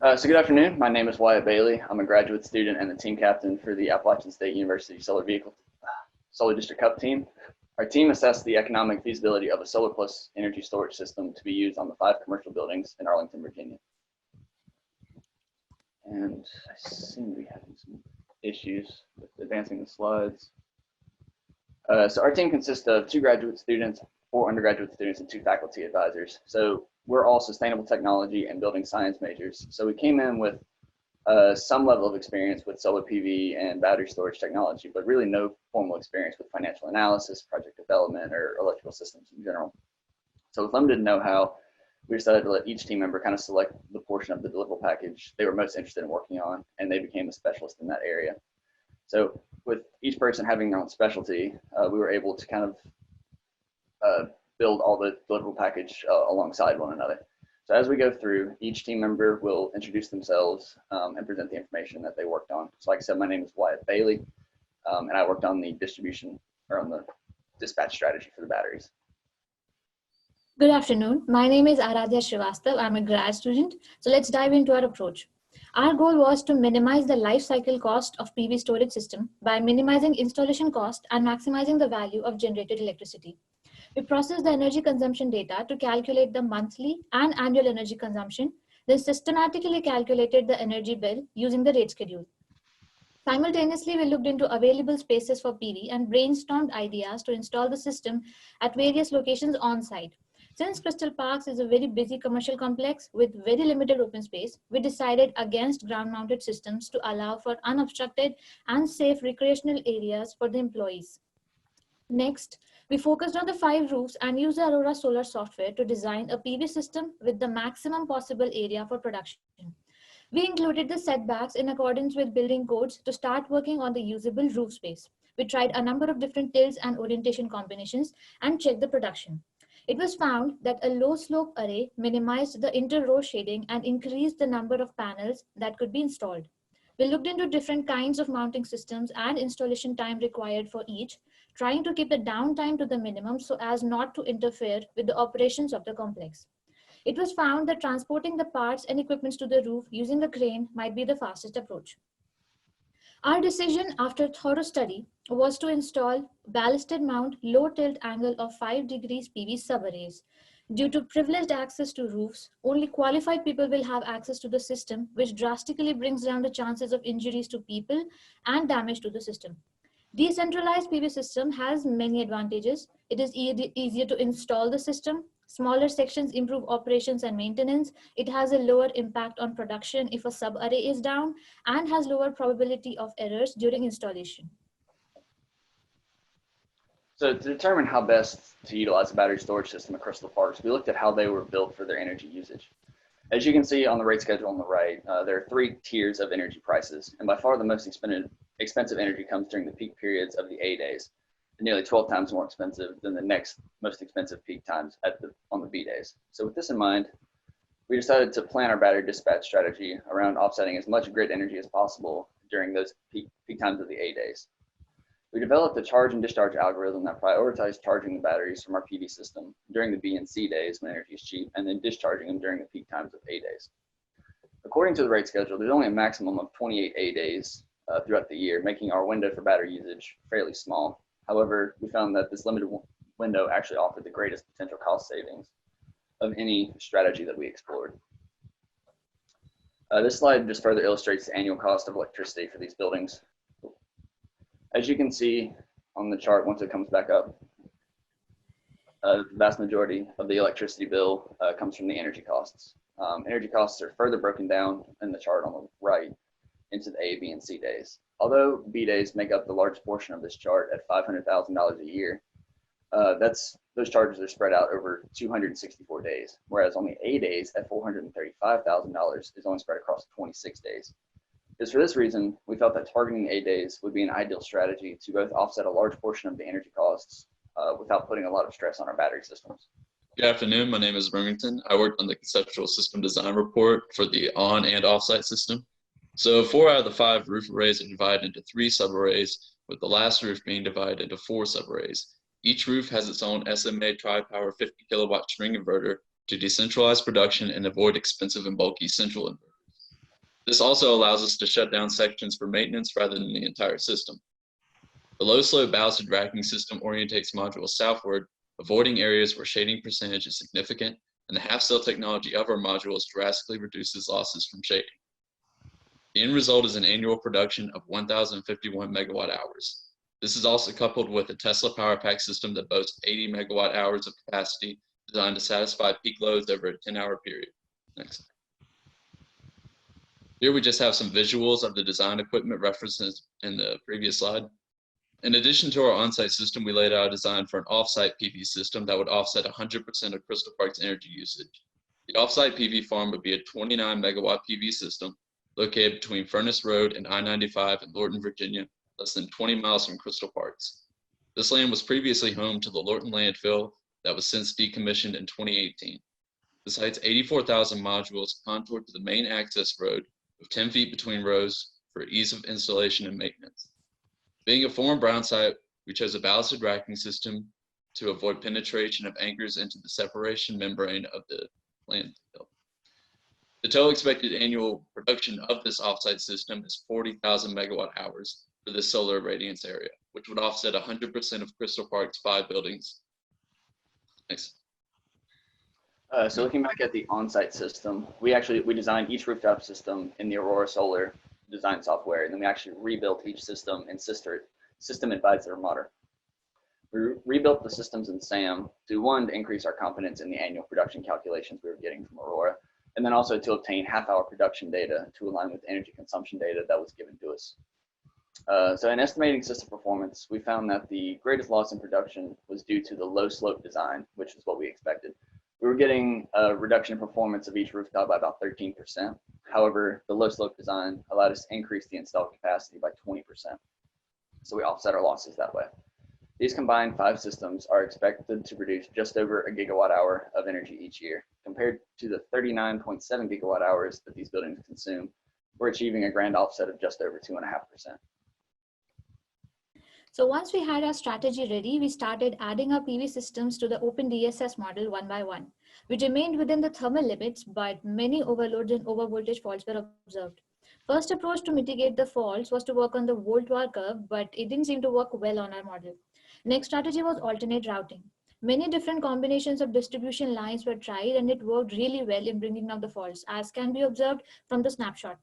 So good afternoon. My name is Wyatt Bailey. I'm a graduate student and the team captain for the Appalachian State University Solar District Cup team. Our team assessed the economic feasibility of a solar plus energy storage system to be used on the 5 commercial buildings in Arlington, Virginia. And I seem to be having some issues with advancing the slides. So our team consists of 2 graduate students, 4 undergraduate students, and 2 faculty advisors. So we're all sustainable technology and building science majors. So we came in with some level of experience with solar PV and battery storage technology, but really no formal experience with financial analysis, project development, or electrical systems in general. So with limited know-how, we decided to let each team member kind of select the portion of the deliverable package they were most interested in working on, and they became a specialist in that area. So with each person having their own specialty, we were able to kind of build all the deliverable package alongside one another. So as we go through, each team member will introduce themselves and present the information that they worked on. So like I said, my name is Wyatt Bailey, and I worked on the distribution or on the dispatch strategy for the batteries. Good afternoon. My name is Aradhya Srivastav. I'm a grad student. So let's dive into our approach. Our goal was to minimize the life cycle cost of PV storage system by minimizing installation cost and maximizing the value of generated electricity. We process the energy consumption data to calculate the monthly and annual energy consumption, then systematically calculated the energy bill using the rate schedule. Simultaneously, we looked into available spaces for PV and brainstormed ideas to install the system at various locations on site. Since Crystal Parks is a very busy commercial complex with very limited open space, we decided against ground-mounted systems to allow for unobstructed and safe recreational areas for the employees. Next, we focused on the 5 roofs and used the Aurora Solar software to design a PV system with the maximum possible area for production. We included the setbacks in accordance with building codes to start working on the usable roof space. We tried a number of different tilts and orientation combinations and checked the production. It was found that a low slope array minimized the inter-row shading and increased the number of panels that could be installed. We looked into different kinds of mounting systems and installation time required for each, trying to keep the downtime to the minimum so as not to interfere with the operations of the complex. It was found that transporting the parts and equipment to the roof using a crane might be the fastest approach. Our decision after thorough study was to install ballasted mount low tilt angle of 5 degrees PV subarrays. Due to privileged access to roofs, only qualified people will have access to the system, which drastically brings down the chances of injuries to people and damage to the system. Decentralized PV system has many advantages. It is easier to install the system. Smaller sections improve operations and maintenance. It has a lower impact on production if a subarray is down and has lower probability of errors during installation. So to determine how best to utilize a battery storage system at Crystal Parks, we looked at how they were built for their energy usage. As you can see on the rate schedule on the right, there are 3 tiers of energy prices, and by far the most expensive energy comes during the peak periods of the A days, nearly 12 times more expensive than the next most expensive peak times on the B days. So with this in mind, we decided to plan our battery dispatch strategy around offsetting as much grid energy as possible during those peak times of the A days. We developed a charge and discharge algorithm that prioritized charging the batteries from our PV system during the B and C days when energy is cheap, and then discharging them during the peak times of A days. According to the rate schedule, there's only a maximum of 28 A days throughout the year, making our window for battery usage fairly small. However, we found that this limited window actually offered the greatest potential cost savings of any strategy that we explored. This slide just further illustrates the annual cost of electricity for these buildings. As you can see on the chart, once it comes back up, the vast majority of the electricity bill comes from the energy costs. Energy costs are further broken down in the chart on the right into the A, B, and C days. Although B days make up the largest portion of this chart at $500,000 a year, those charges are spread out over 264 days, whereas only A days at $435,000 is only spread across 26 days. It's for this reason, we felt that targeting A days would be an ideal strategy to both offset a large portion of the energy costs without putting a lot of stress on our battery systems. Good afternoon, my name is Remington. I worked on the conceptual system design report for the on and off-site system. So 4 out of the 5 roof arrays are divided into 3 subarrays, with the last roof being divided into 4 subarrays. Each roof has its own SMA tri-power 50 kilowatt string inverter to decentralize production and avoid expensive and bulky central inverters. This also allows us to shut down sections for maintenance rather than the entire system. The low-slope ballasted racking system orientates modules southward, avoiding areas where shading percentage is significant, and the half-cell technology of our modules drastically reduces losses from shading. The end result is an annual production of 1,051 megawatt hours. This is also coupled with a Tesla Power Pack system that boasts 80 megawatt hours of capacity designed to satisfy peak loads over a 10-hour period. Next. Here we just have some visuals of the design equipment references in the previous slide. In addition to our on-site system, we laid out a design for an off-site PV system that would offset 100% of Crystal Park's energy usage. The off-site PV farm would be a 29 megawatt PV system located between Furnace Road and I-95 in Lorton, Virginia, less than 20 miles from Crystal Parks. This land was previously home to the Lorton landfill that was since decommissioned in 2018. The site's 84,000 modules contoured to the main access road with 10 feet between rows for ease of installation and maintenance. Being a former brown site, we chose a ballasted racking system to avoid penetration of anchors into the separation membrane of the landfill. The total expected annual production of this offsite system is 40,000 megawatt hours for this solar irradiance area, which would offset 100% of Crystal Park's 5 buildings. Next. So looking back at the on-site system, we designed each rooftop system in the Aurora Solar design software, and then we actually rebuilt each system in System Advisor Modder. We rebuilt the systems in SAM to increase our confidence in the annual production calculations we were getting from Aurora, and then also to obtain half-hour production data to align with energy consumption data that was given to us. So in estimating system performance, we found that the greatest loss in production was due to the low slope design, which is what we expected. We were getting a reduction in performance of each rooftop by about 13%. However, the low slope design allowed us to increase the installed capacity by 20%. So we offset our losses that way. These combined 5 systems are expected to produce just over a gigawatt hour of energy each year. Compared to the 39.7 gigawatt hours that these buildings consume, we're achieving a grand offset of just over 2.5%. So once we had our strategy ready, we started adding our PV systems to the open DSS model one by one. We remained within the thermal limits, but many overloads and overvoltage faults were observed. First approach to mitigate the faults was to work on the volt-var curve, but it didn't seem to work well on our model. Next strategy was alternate routing. Many different combinations of distribution lines were tried, and it worked really well in bringing down the faults, as can be observed from the snapshot.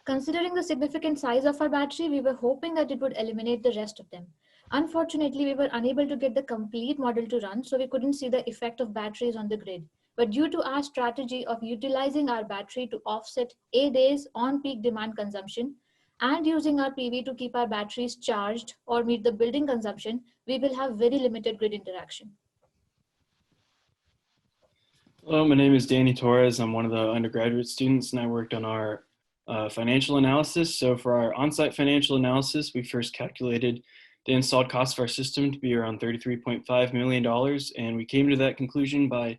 Considering the significant size of our battery, we were hoping that it would eliminate the rest of them. Unfortunately, we were unable to get the complete model to run, so we couldn't see the effect of batteries on the grid. But due to our strategy of utilizing our battery to offset A days on peak demand consumption and using our PV to keep our batteries charged or meet the building consumption, we will have very limited grid interaction. Hello, my name is Danny Torres. I'm one of the undergraduate students, and I worked on our financial analysis. So for our on-site financial analysis, we first calculated the installed cost of our system to be around $33.5 million. And we came to that conclusion by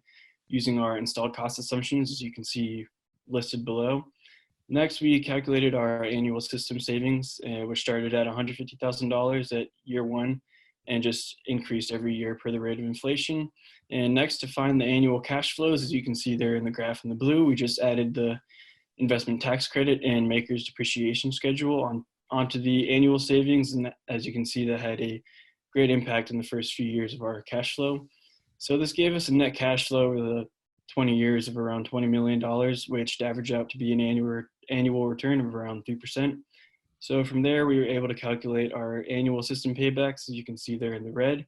using our installed cost assumptions, as you can see listed below. Next, we calculated our annual system savings, which started at $150,000 at year 1 and just increased every year per the rate of inflation. And next, to find the annual cash flows, as you can see there in the graph in the blue, we just added the investment tax credit and maker's depreciation schedule onto the annual savings. And as you can see, that had a great impact in the first few years of our cash flow. So this gave us a net cash flow over the 20 years of around $20 million, which averaged out to be an annual return of around 3%. So from there, we were able to calculate our annual system paybacks, as you can see there in the red,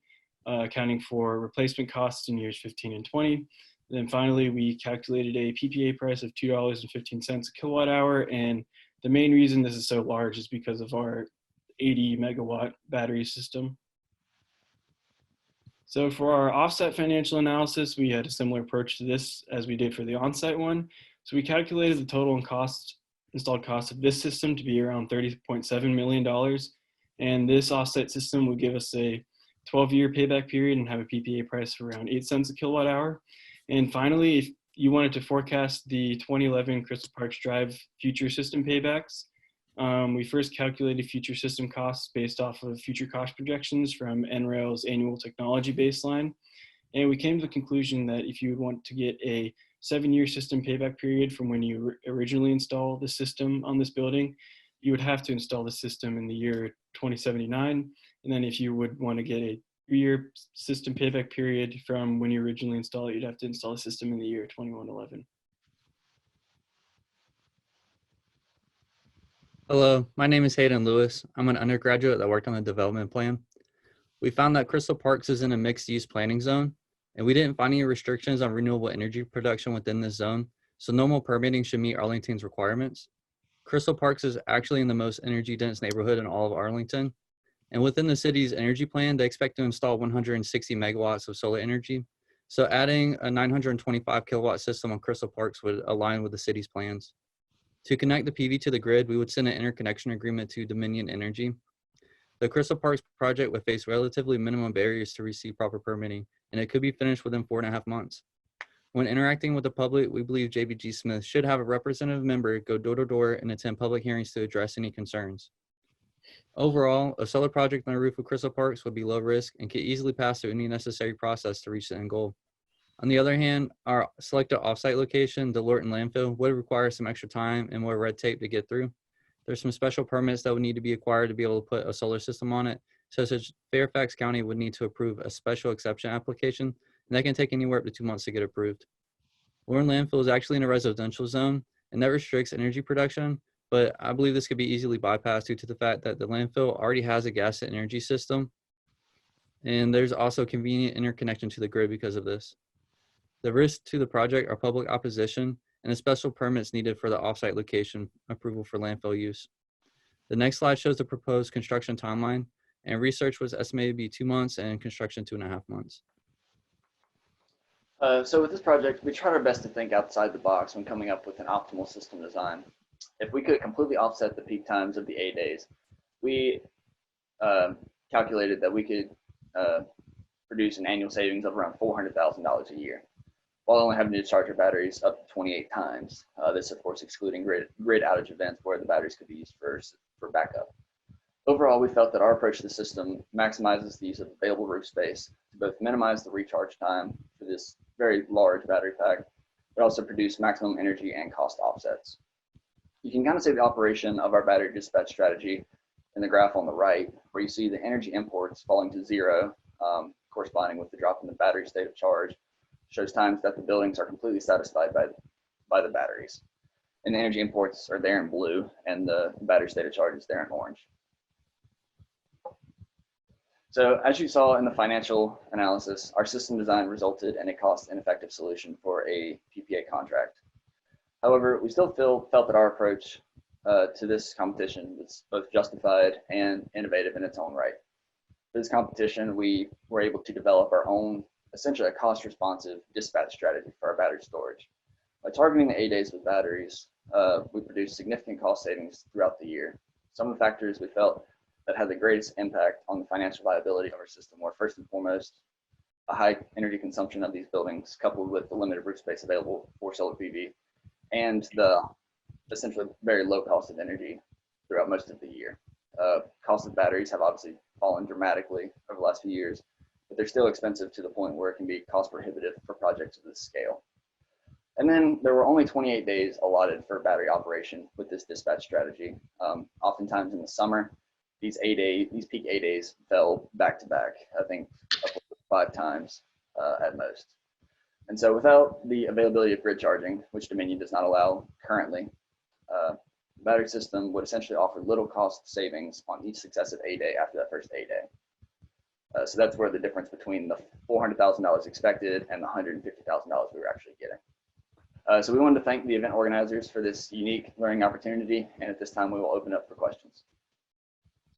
accounting for replacement costs in years 15 and 20. Then finally, we calculated a PPA price of $2.15 a kilowatt hour. And the main reason this is so large is because of our 80 megawatt battery system. So for our offset financial analysis, we had a similar approach to this as we did for the on-site one. So we calculated the total installed cost of this system to be around $30.7 million. And this offset system would give us a 12-year payback period and have a PPA price of around 8 cents a kilowatt hour. And finally, if you wanted to forecast the 2011 Crystal Parks Drive future system paybacks, we first calculated future system costs based off of future cost projections from NREL's annual technology baseline. And we came to the conclusion that if you want to get a 7-year system payback period from when you originally install the system on this building. You would have to install the system in the year 2079. And then if you would want to get a 3-year system payback period from when you originally install it, you'd have to install the system in the year 2111. Hello, my name is Hayden Lewis. I'm an undergraduate that worked on the development plan. We found that Crystal Parks is in a mixed-use planning zone, and we didn't find any restrictions on renewable energy production within this zone, so normal permitting should meet Arlington's requirements. Crystal Parks is actually in the most energy-dense neighborhood in all of Arlington, and within the city's energy plan, they expect to install 160 megawatts of solar energy, so adding a 925 kilowatt system on Crystal Parks would align with the city's plans. To connect the PV to the grid, we would send an interconnection agreement to Dominion Energy. The Crystal Parks project would face relatively minimum barriers to receive proper permitting, and it could be finished within 4.5 months. When interacting with the public, we believe JBG Smith should have a representative member go door to door and attend public hearings to address any concerns. Overall, a solar project on the roof of Crystal Parks would be low risk and could easily pass through any necessary process to reach the end goal. On the other hand, our selected offsite location, the Lorton landfill, would require some extra time and more red tape to get through. There's some special permits that would need to be acquired to be able to put a solar system on it, such as Fairfax County would need to approve a special exception application, and that can take anywhere up to 2 months to get approved. Lorton landfill is actually in a residential zone, and that restricts energy production, but I believe this could be easily bypassed due to the fact that the landfill already has a gas to energy system, and there's also convenient interconnection to the grid because of this. The risks to the project are public opposition and the special permits needed for the offsite location approval for landfill use. The next slide shows the proposed construction timeline, and research was estimated to be 2 months and construction 2.5 months. So with this project, we tried our best to think outside the box when coming up with an optimal system design. If we could completely offset the peak times of the A days, we calculated that we could produce an annual savings of around $400,000 a year, while only having to charge our batteries up to 28 times. This, of course, excluding grid outage events where the batteries could be used for backup. Overall, we felt that our approach to the system maximizes the use of available roof space to both minimize the recharge time for this very large battery pack, but also produce maximum energy and cost offsets. You can kind of see the operation of our battery dispatch strategy in the graph on the right, where you see the energy imports falling to zero, corresponding with the drop in the battery state of charge. Shows times that the buildings are completely satisfied by the batteries. And the energy imports are there in blue, and the battery state of charge is there in orange. So as you saw in the financial analysis, our system design resulted in a cost-ineffective solution for a PPA contract. However, we still felt that our approach to this competition was both justified and innovative in its own right. For this competition, we were able to develop our own, essentially a cost-responsive dispatch strategy for our battery storage. By targeting the A days with batteries, we produced significant cost savings throughout the year. Some of the factors we felt that had the greatest impact on the financial viability of our system were, first and foremost, a high energy consumption of these buildings, coupled with the limited roof space available for solar PV, and the essentially very low cost of energy throughout most of the year. Cost of batteries have obviously fallen dramatically over the last few years, but they're still expensive to the point where it can be cost prohibitive for projects of this scale. And then there were only 28 days allotted for battery operation with this dispatch strategy. Oftentimes in the summer, these peak A days fell back to back, I think up to 5 times at most. And so without the availability of grid charging, which Dominion does not allow currently, the battery system would essentially offer little cost savings on each successive A day after that first A day. So that's where the difference between the $400,000 expected and the $150,000 we were actually getting. So we wanted to thank the event organizers for this unique learning opportunity, and at this time we will open up for questions.